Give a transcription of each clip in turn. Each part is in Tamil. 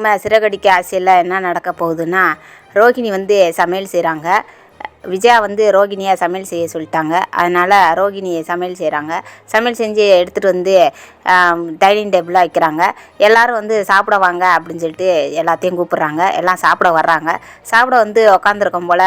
நம்ம சிறகடிக்க ஆசையில் என்ன நடக்க போகுதுன்னா, ரோகிணி வந்து சமையல் செய்கிறாங்க. விஜயா வந்து ரோகிணியை சமையல் செய்ய சொல்லிட்டாங்க. அதனால் ரோகிணியை சமையல் செய்கிறாங்க. சமையல் செஞ்சு எடுத்துகிட்டு வந்து டைனிங் டேபிளில் வைக்கிறாங்க. எல்லோரும் வந்து சாப்பிட வாங்க அப்படின்னு சொல்லிட்டு எல்லாத்தையும் கூப்பிட்றாங்க. எல்லாம் சாப்பிட வர்றாங்க. சாப்பிட வந்து உக்காந்துருக்கும் போல்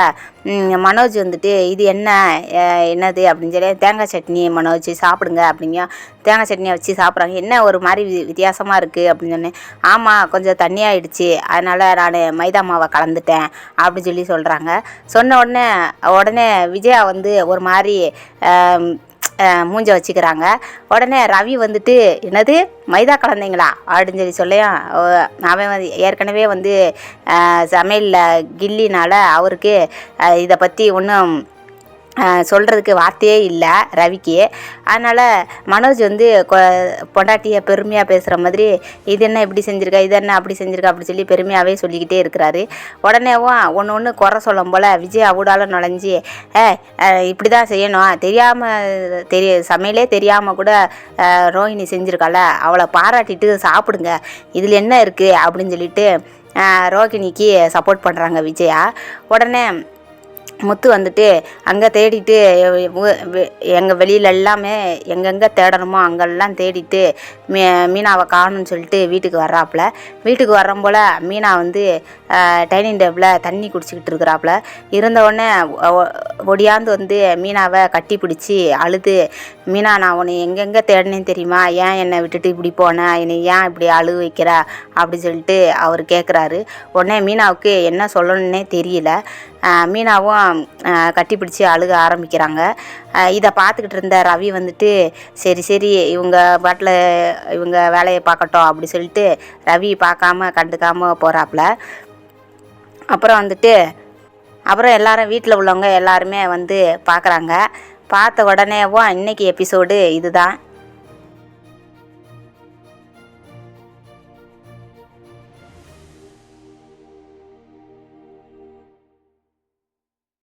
மனோஜ் வந்துட்டு இது என்னது அப்படின்னு சொல்லி தேங்காய் சட்னி மனோஜ் சாப்பிடுங்க அப்படிங்க. தேங்காய் சட்னியை வச்சு சாப்பிட்றாங்க. என்ன ஒரு மாதிரி வித்தியாசமாக இருக்குது அப்படின்னு சொன்னேன். ஆமாம், கொஞ்சம் தண்ணியாகிடுச்சு, அதனால் நான் மைதா மாவை கலந்துட்டேன் அப்படின்னு சொல்லி சொல்கிறாங்க. சொன்ன உடனே விஜயா வந்து ஒரு மாதிரி மூஞ்ச வச்சுக்கிறாங்க. உடனே ரவி வந்துட்டு என்னது மைதா கலந்தீங்களா அப்படின்னு சொல்லியும் அவன் வந்து ஏற்கனவே வந்து சமையலில் கில்லினால் அவருக்கு இதை பற்றி ஒன்றும் சொல்கிறதுக்கு வார்த்தையே இல்லை ரவிக்கு. அதனால் மனோஜ் வந்து பொண்டாட்டியை பெருமையாக பேசுகிற மாதிரி இது என்ன இப்படி செஞ்சுருக்கா, இது என்ன அப்படி செஞ்சுருக்கா அப்படி சொல்லி பெருமையாகவே சொல்லிக்கிட்டே இருக்கிறாரு. உடனேவும் ஒன்று குறை சொல்லும் போல் விஜய் அவுடால நுழைஞ்சி இப்படி தான் செய்யணும், சமையலே தெரியாமல் கூட ரோஹிணி செஞ்சுருக்கால, அவளை பாராட்டிட்டு சாப்பிடுங்க, இதில் என்ன இருக்குது அப்படின்னு சொல்லிட்டு ரோஹிணிக்கு சப்போர்ட் பண்ணுறாங்க விஜயா. உடனே முத்து வந்துட்டு அங்கே தேடிட்டு எங்கள் வெளியில் எல்லாமே எங்கெங்கே தேடணுமோ அங்கெல்லாம் தேடிட்டு மீனாவை காணும்னு சொல்லிட்டு வீட்டுக்கு வர்றாப்புல. வீட்டுக்கு வர்றோம் போல் மீனா வந்து டைனிங் டேபிளில் தண்ணி குடிச்சிக்கிட்டு இருக்கிறாப்புல. இருந்தவுடனே ஒடியாந்து வந்து மீனாவை கட்டி பிடிச்சி அழுது, மீனா நான் உன்னை எங்கெங்கே தேடினேன்னு தெரியுமா, ஏன் என்னை விட்டுட்டு இப்படி போனேன், என்னை ஏன் இப்படி அழுக வைக்கிற அப்படி சொல்லிட்டு அவர் கேட்குறாரு. உடனே மீனாவுக்கு என்ன சொல்லணுன்னே தெரியல. மீனாவும் கட்டி பிடிச்சி அழுக ஆரம்பிக்கிறாங்க. இதை பார்த்துக்கிட்டு இருந்த ரவி வந்துட்டு சரி இவங்க பாட்டில் இவங்க வேலையை பார்க்கட்டும் அப்படி சொல்லிட்டு ரவி பார்க்காம கண்டுக்காமல் போகிறாப்புல. அப்புறம் எல்லாரும் வீட்டில் உள்ளவங்க எல்லாருமே வந்து பார்க்குறாங்க. பார்த்த உடனேவும் இன்றைக்கி எபிசோடு இதுதான்.